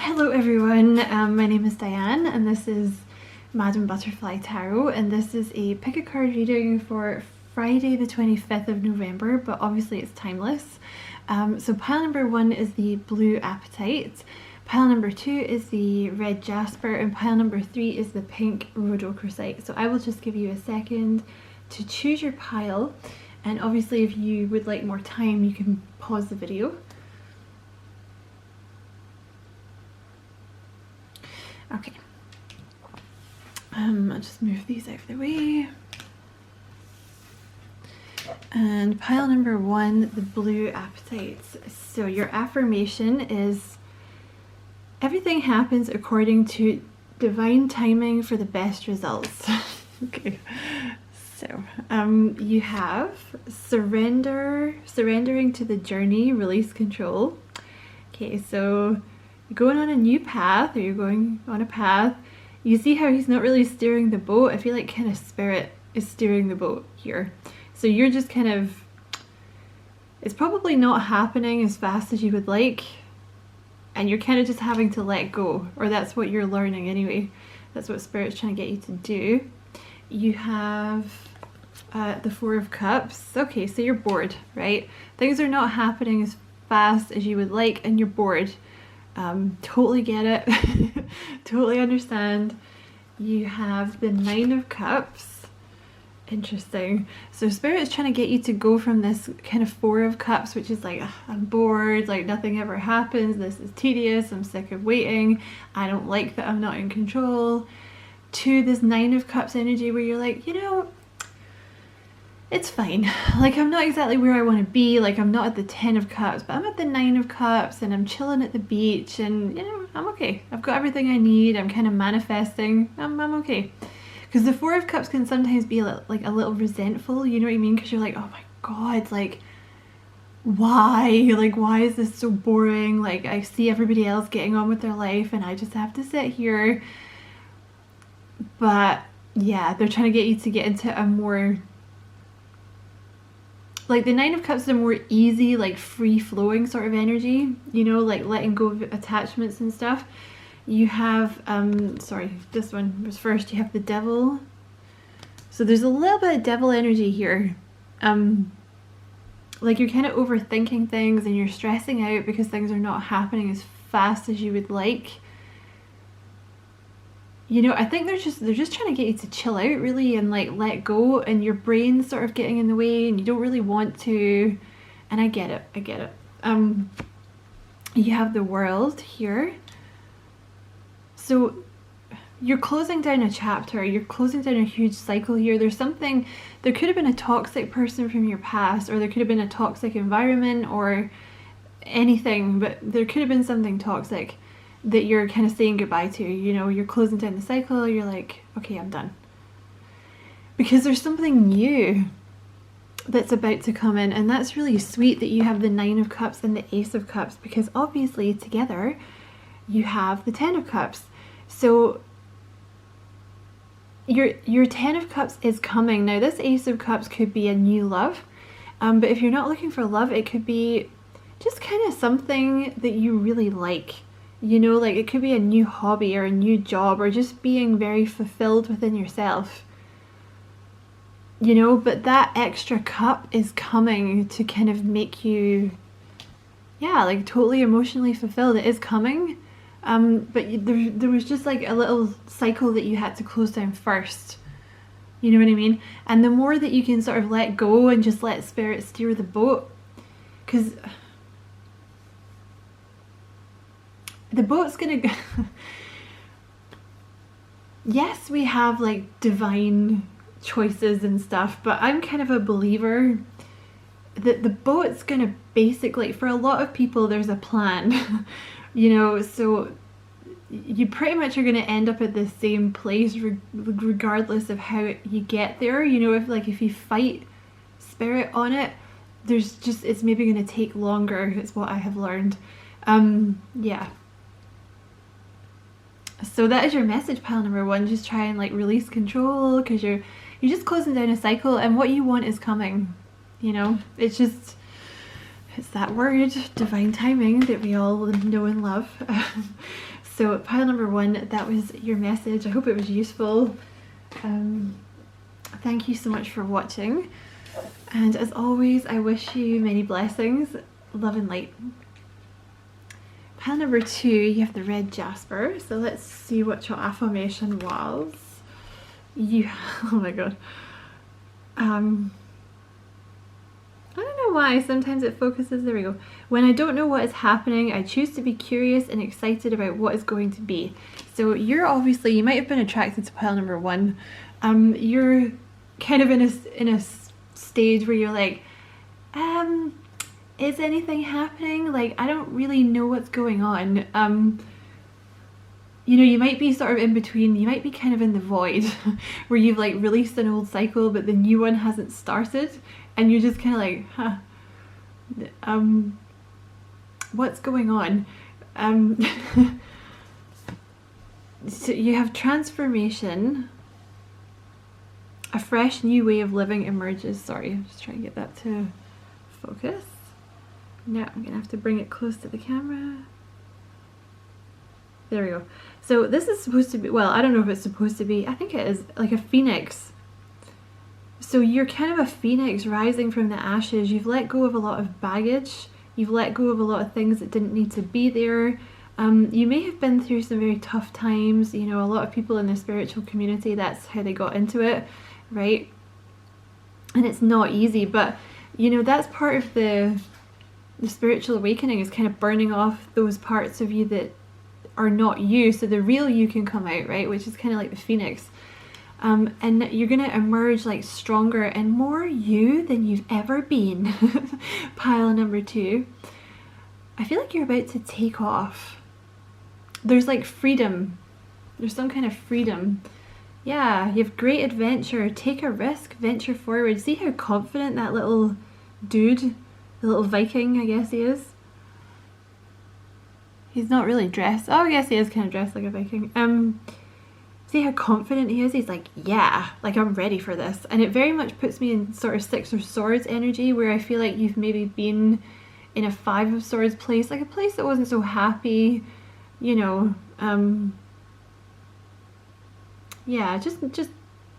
Hello everyone, my name is Diane and this is Madam Butterfly Tarot, and this is a pick a card reading for Friday the 25th of November, but obviously it's timeless. So pile number 1 is the blue apatite, pile number 2 is the red jasper, and pile number 3 is the pink rhodochrosite. So I will just give you a second to choose your pile, and obviously if you would like more time you can pause the video. Okay, I'll just move these out of the way. And pile number 1, the blue apatites. So your affirmation is, everything happens according to divine timing for the best results. Okay, so you have surrendering to the journey, release control. Okay, so you're going on a new path, or you're going on a path. You see how he's not really steering the boat? I feel like kind of spirit is steering the boat here. So you're just kind of, it's probably not happening as fast as you would like, and you're kind of just having to let go, or that's what you're learning anyway. That's what spirit's trying to get you to do. You have the 4 of Cups. Okay, so you're bored, right? Things are not happening as fast as you would like and you're bored. Totally get it. Totally understand. You have the 9 of Cups. Interesting. So spirit is trying to get you to go from this kind of 4 of Cups, which is like, I'm bored, like nothing ever happens, this is tedious, I'm sick of waiting, I don't like that I'm not in control, to this 9 of Cups energy where you're like, you know, it's fine. Like, I'm not exactly where I want to be. Like, I'm not at the 10 of Cups, but I'm at the 9 of Cups and I'm chilling at the beach and, you know, I'm okay. I've got everything I need. I'm kind of manifesting. I'm okay. Because the 4 of Cups can sometimes be like a little resentful, you know what I mean? Because you're like, oh my God, like, why? Like, why is this so boring? Like, I see everybody else getting on with their life and I just have to sit here. But yeah, they're trying to get you to get into a more, like, the 9 of Cups is a more easy, like, free-flowing sort of energy, you know, like letting go of attachments and stuff. You have, sorry, this one was first. You have the Devil. So there's a little bit of devil energy here. Like, you're kind of overthinking things and you're stressing out because things are not happening as fast as you would like. You know, I think they're just trying to get you to chill out really and like let go, and your brain's sort of getting in the way and you don't really want to, and I get it. You have the World here. So you're closing down a chapter, you're closing down a huge cycle here. There's something, there could have been a toxic person from your past, or there could have been a toxic environment or anything, but there could have been something toxic that you're kind of saying goodbye to. You know, you're closing down the cycle, you're like, okay, I'm done. Because there's something new that's about to come in, and that's really sweet that you have the 9 of Cups and the Ace of Cups, because obviously together you have the 10 of Cups. So your 10 of Cups is coming. Now this Ace of Cups could be a new love, but if you're not looking for love, it could be just kind of something that you really like. You know, like it could be a new hobby or a new job, or just being very fulfilled within yourself. You know, but that extra cup is coming to kind of make you, yeah, like totally emotionally fulfilled. It is coming. But there was just like a little cycle that you had to close down first. You know what I mean? And the more that you can sort of let go and just let spirit steer the boat, because the boat's gonna go. Yes, we have like divine choices and stuff, but I'm kind of a believer that the boat's gonna basically, for a lot of people, there's a plan. You know, so you pretty much are gonna end up at the same place regardless of how you get there. You know, if you fight spirit on it, there's just, it's maybe gonna take longer. It's what I have learned. Yeah. So that is your message, pile number 1. Just try and like release control, because you're just closing down a cycle, and what you want is coming. You know, it's just, It's that word, divine timing, that we all know and love. So pile number 1, that was your message. I hope it was useful. Thank you so much for watching. And as always, I wish you many blessings, love and light. Pile number 2, you have the red jasper. So let's see what your affirmation was. Oh my god. I don't know why, sometimes it focuses, there we go. When I don't know what is happening, I choose to be curious and excited about what is going to be. So you're obviously, you might have been attracted to pile number 1. You're kind of in a stage where you're like, is anything happening? Like, I don't really know what's going on. You know, you might be sort of in between, you might be kind of in the void where you've like released an old cycle but the new one hasn't started, and you're just kind of like, what's going on? So you have transformation, a fresh new way of living emerges. Sorry, I'm just trying to get that to focus. Now I'm gonna have to bring it close to the camera. There we go. So this is supposed to be, well, I don't know if it's supposed to be, I think it is, like a phoenix. So you're kind of a phoenix rising from the ashes. You've let go of a lot of baggage. You've let go of a lot of things that didn't need to be there. You may have been through some very tough times. You know, a lot of people in the spiritual community, that's how they got into it, right? And it's not easy, but you know, that's part of the spiritual awakening, is kind of burning off those parts of you that are not you, so the real you can come out, right? Which is kind of like the phoenix. And you're gonna emerge like stronger and more you than you've ever been. Pile number 2. I feel like you're about to take off. There's like freedom. There's some kind of freedom. Yeah, you have great adventure. Take a risk, venture forward. See how confident that little dude, the little Viking, I guess he is. He's not really dressed. Oh, I guess he is kind of dressed like a Viking. See how confident he is? He's like, yeah, like I'm ready for this. And it very much puts me in sort of 6 of Swords energy, where I feel like you've maybe been in a 5 of Swords place, like a place that wasn't so happy, you know. Yeah, just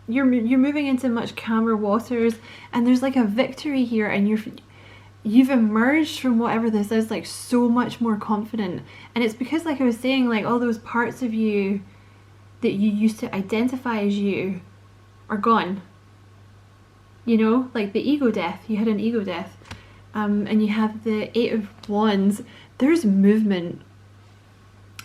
you're moving into much calmer waters, and there's like a victory here, and you've emerged from whatever this is like so much more confident. And it's because, like I was saying, like all those parts of you that you used to identify as you are gone. You know, like the ego death. You had an ego death. And you have the 8 of Wands. There's movement.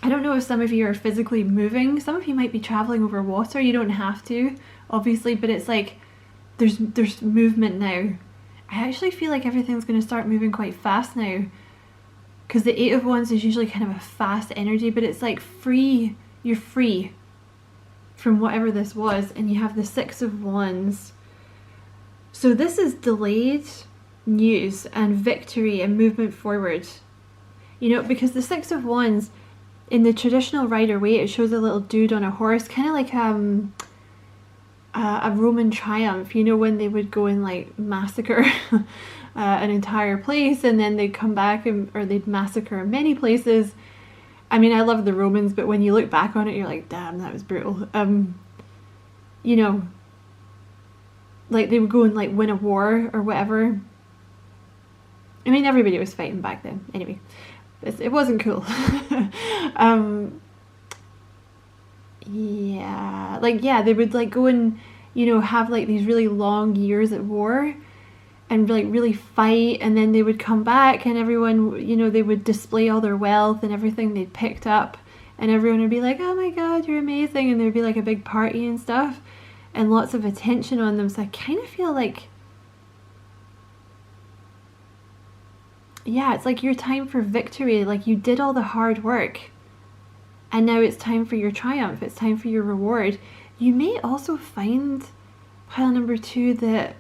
I don't know if some of you are physically moving. Some of you might be traveling over water. You don't have to, obviously, but it's like there's movement now. I actually feel like everything's going to start moving quite fast now, because the 8 of Wands is usually kind of a fast energy, but it's like free. You're free from whatever this was. And you have the 6 of Wands. So this is delayed news and victory and movement forward. You know, because the 6 of Wands, in the traditional Rider-Waite, it shows a little dude on a horse, kind of like a Roman triumph, you know, when they would go and like massacre an entire place, and then they'd come back or they'd massacre many places. I mean, I love the Romans, but when you look back on it, you're like, damn, that was brutal. You know, like they would go and like win a war or whatever. I mean, everybody was fighting back then. Anyway, it wasn't cool. Yeah, like, yeah, they would like go and, you know, have like these really long years at war and like really fight, and then they would come back and everyone, you know, they would display all their wealth and everything they'd picked up, and everyone would be like, oh my god, you're amazing, and there'd be like a big party and stuff and lots of attention on them. So I kind of feel like, yeah, it's like your time for victory. Like you did all the hard work, and now it's time for your triumph. It's time for your reward. You may also find, pile number 2, that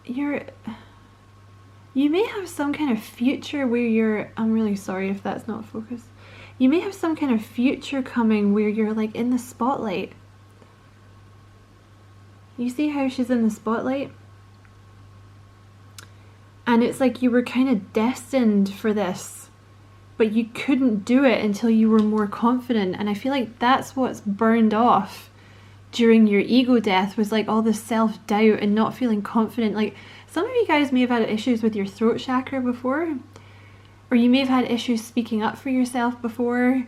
you may have some kind of future where you're, I'm really sorry if that's not focused. You may have some kind of future coming where you're like in the spotlight. You see how she's in the spotlight? And it's like you were kind of destined for this, but you couldn't do it until you were more confident. And I feel like that's what's burned off during your ego death, was like all the self-doubt and not feeling confident. Like some of you guys may have had issues with your throat chakra before, or you may have had issues speaking up for yourself before,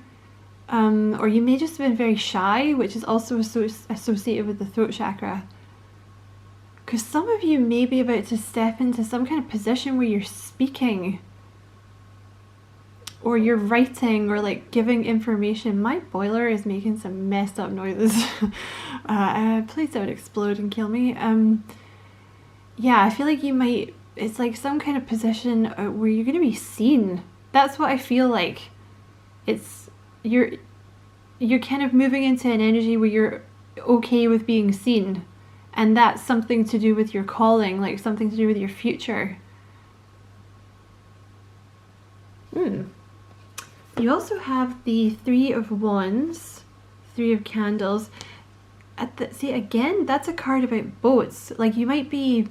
or you may just have been very shy, which is also associated with the throat chakra. Because some of you may be about to step into some kind of position where you're speaking, or you're writing, or like giving information. My boiler is making some messed up noises. Please don't explode and kill me. Yeah, I feel like you might, it's like some kind of position where you're going to be seen. That's what I feel like. It's, you're kind of moving into an energy where you're okay with being seen. And that's something to do with your calling, like something to do with your future. You also have the Three of Wands, Three of Candles. See, again, that's a card about boats. Like you might be,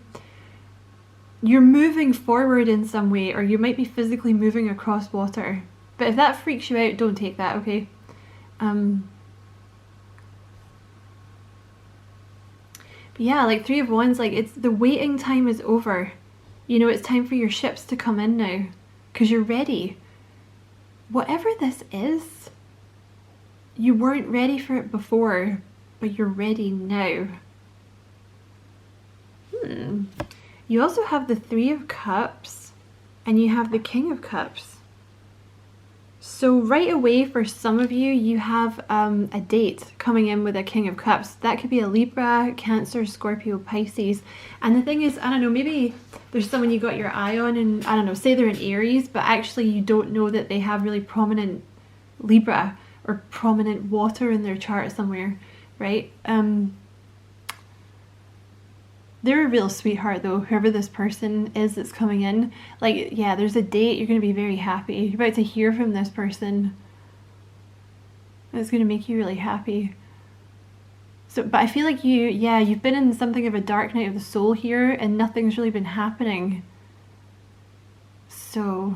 you're moving forward in some way, or you might be physically moving across water. But if that freaks you out, don't take that, okay? But yeah, like Three of Wands, like it's the waiting time is over. You know, it's time for your ships to come in now, because you're ready. Whatever this is, you weren't ready for it before, but you're ready now. You also have the Three of Cups, and you have the King of Cups. So right away, for some of you, you have a date coming in with a King of Cups. That could be a Libra, Cancer, Scorpio, Pisces. And the thing is, I don't know, maybe there's someone you got your eye on, and I don't know, say they're in Aries, but actually you don't know that they have really prominent Libra or prominent water in their chart somewhere, right? They're a real sweetheart though, whoever this person is that's coming in. Like, yeah, there's a date, you're going to be very happy. You're about to hear from this person. It's going to make you really happy. So, but I feel like you've been in something of a dark night of the soul here, and nothing's really been happening. So,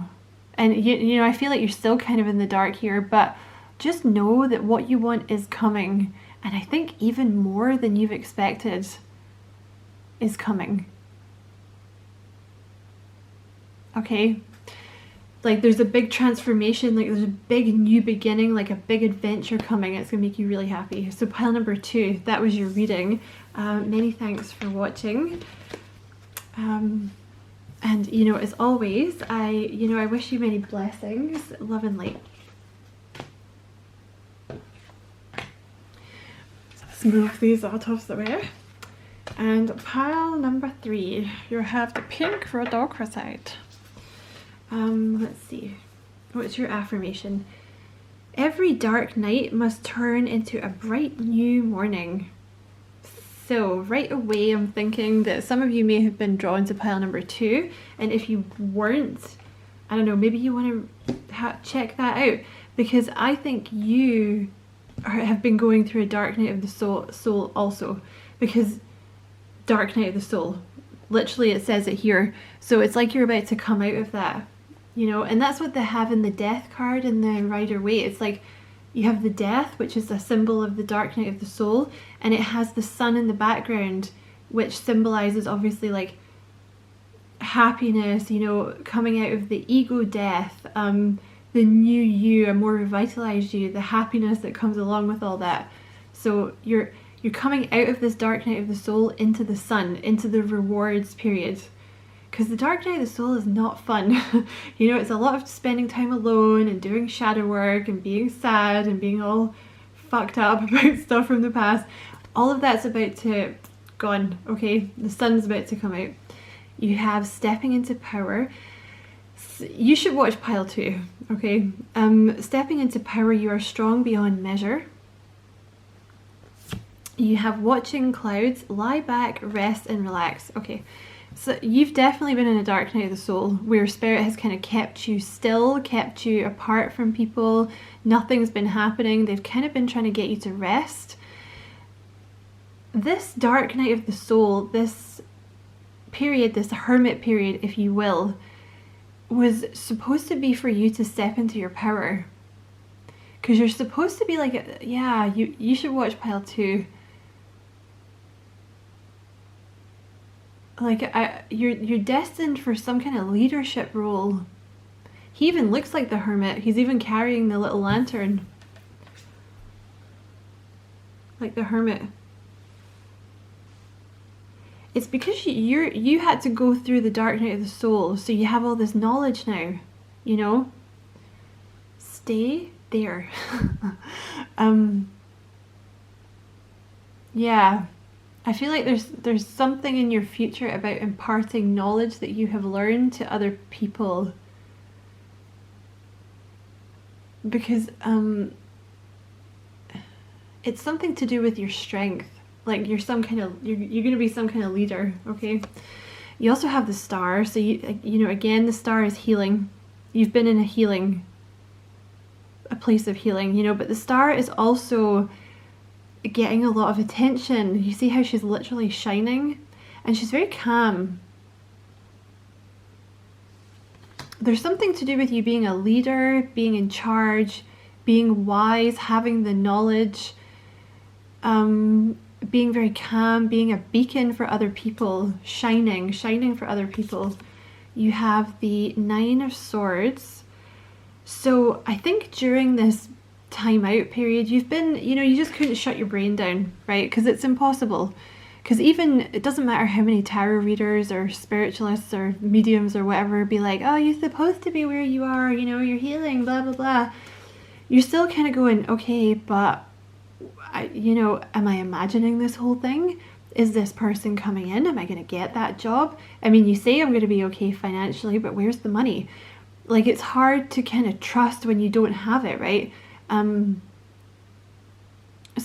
and you know, I feel like you're still kind of in the dark here, but just know that what you want is coming. And I think even more than you've expected is coming. Okay? Like there's a big transformation, like there's a big new beginning, like a big adventure coming. It's gonna make you really happy. So pile number 2, that was your reading. Many thanks for watching. And you know, as always, I wish you many blessings, love and light. Let's move these out of the way. And pile number 3, you have the pink for a darker side. Let's see. What's your affirmation? Every dark night must turn into a bright new morning. So right away I'm thinking that some of you may have been drawn to pile number 2, and if you weren't, I don't know, maybe you want to check that out, because I think you have been going through a dark night of the soul also, because dark night of the soul, literally it says it here, so it's like you're about to come out of that, you know. And that's what they have in the death card in the Rider-Waite. It's like you have the death, which is a symbol of the dark night of the soul, and it has the sun in the background, which symbolizes obviously like happiness, you know, coming out of the ego death, the new you, a more revitalized you, the happiness that comes along with all that. So you're coming out of this dark night of the soul into the sun, into the rewards period. Because the dark night of the soul is not fun. You know, it's a lot of spending time alone and doing shadow work and being sad and being all fucked up about stuff from the past. All of that's about to gone, okay? The sun's about to come out. You have stepping into power. You should watch pile 2, okay? Stepping into power, you are strong beyond measure. You have watching clouds, lie back, rest and relax. Okay, so you've definitely been in a dark night of the soul where spirit has kind of kept you still, kept you apart from people. Nothing's been happening. They've kind of been trying to get you to rest. This dark night of the soul, this period, this hermit period, if you will, was supposed to be for you to step into your power. Because you're supposed to be like, yeah, you should watch pile 2. Like, you're destined for some kind of leadership role. He even looks like the hermit. He's even carrying the little lantern. Like the hermit. It's because you had to go through the dark night of the soul, so you have all this knowledge now, you know? Stay there. Yeah. I feel like there's something in your future about imparting knowledge that you have learned to other people. Because it's something to do with your strength. Like you're going to be some kind of leader, okay? You also have the star, so you know, again, the star is healing. You've been in a place of healing, you know, but the star is also getting a lot of attention. You see how she's literally shining, and she's very calm. There's something to do with you being a leader, being in charge, being wise, having the knowledge, being very calm, being a beacon for other people, shining for other people. You have the 9 of Swords. So I think during this time out period, you've been, you know, you just couldn't shut your brain down, right? Because it's impossible. Because even, it doesn't matter how many tarot readers or spiritualists or mediums or whatever be like, oh, you're supposed to be where you are, you know, you're healing, blah, blah, blah. You're still kind of going, okay, but, you know, am I imagining this whole thing? Is this person coming in? Am I going to get that job? I mean, you say I'm going to be okay financially, but where's the money? Like, it's hard to kind of trust when you don't have it, right? So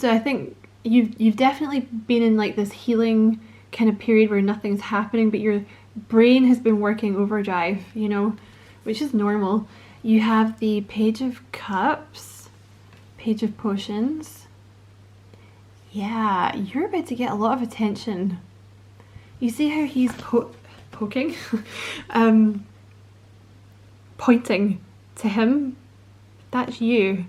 I think you've definitely been in like this healing kind of period where nothing's happening, but your brain has been working overdrive, you know, which is normal. You have the Page of Cups, Page of Potions. Yeah, you're about to get a lot of attention. You see how he's poking? Pointing to him. That's you.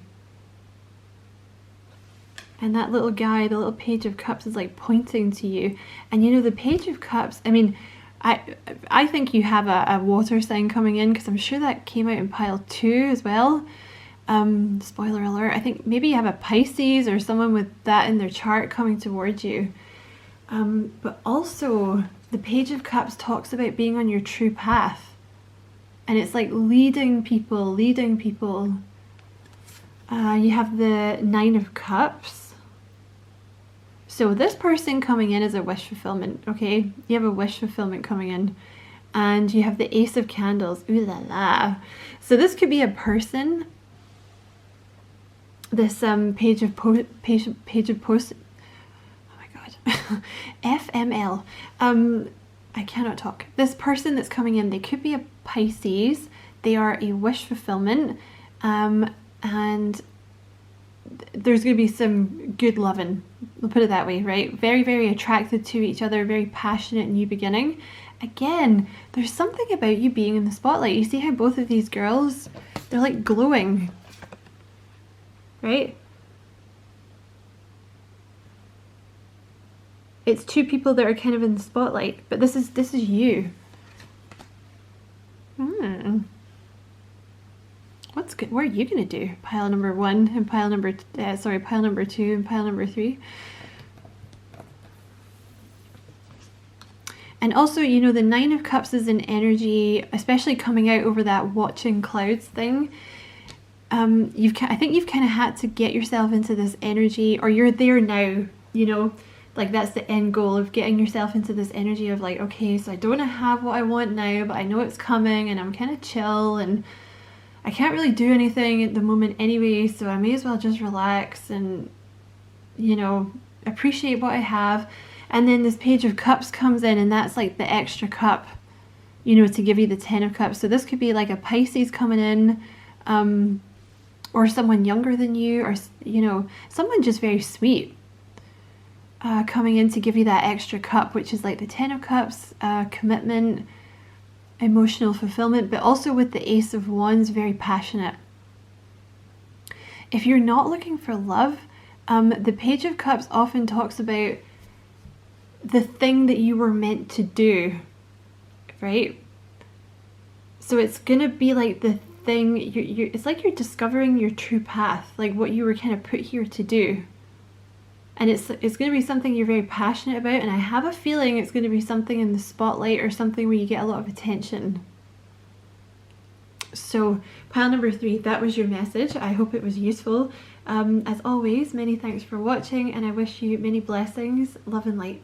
And that little guy, the little Page of Cups, is like pointing to you. And you know, the Page of Cups, I mean, I think you have a water sign coming in, because I'm sure that came out in pile 2 as well. Spoiler alert, I think maybe you have a Pisces or someone with that in their chart coming towards you. But also, the Page of Cups talks about being on your true path. And it's like leading people. You have the 9 of Cups. So this person coming in is a wish fulfillment, okay? You have a wish fulfillment coming in. And you have the Ace of Candles. Ooh la la. So this could be a person. This Page of Post. Oh my god. FML. I cannot talk. This person that's coming in, they could be a Pisces. They are a wish fulfillment. And there's going to be some good loving, we'll put it that way, right? Very, very attracted to each other, very passionate new beginning. Again, there's something about you being in the spotlight. You see how both of these girls, they're like glowing, right? It's two people that are kind of in the spotlight, but this is you. What's good? What are you gonna do? Pile number 1 and pile number pile number 2 and pile number 3. And also, you know, the 9 of Cups is an energy, especially coming out over that watching clouds thing. I think you've kind of had to get yourself into this energy, or you're there now, you know, like that's the end goal of getting yourself into this energy of like, okay, so I don't have what I want now, but I know it's coming and I'm kind of chill and I can't really do anything at the moment anyway, so I may as well just relax and, you know, appreciate what I have. And then this Page of Cups comes in, and that's like the extra cup, you know, to give you the 10 of Cups. So this could be like a Pisces coming in, or someone younger than you, or, you know, someone just very sweet. coming in to give you that extra cup, which is like the Ten of Cups, commitment, emotional fulfillment, but also with the Ace of Wands, very passionate. If you're not looking for love, the Page of Cups often talks about the thing that you were meant to do, right? So it's gonna be like the thing, it's like you're discovering your true path, like what you were kind of put here to do. And it's going to be something you're very passionate about, and I have a feeling it's going to be something in the spotlight or something where you get a lot of attention. So pile number 3, that was your message. I hope it was useful. As always, many thanks for watching, and I wish you many blessings, love and light.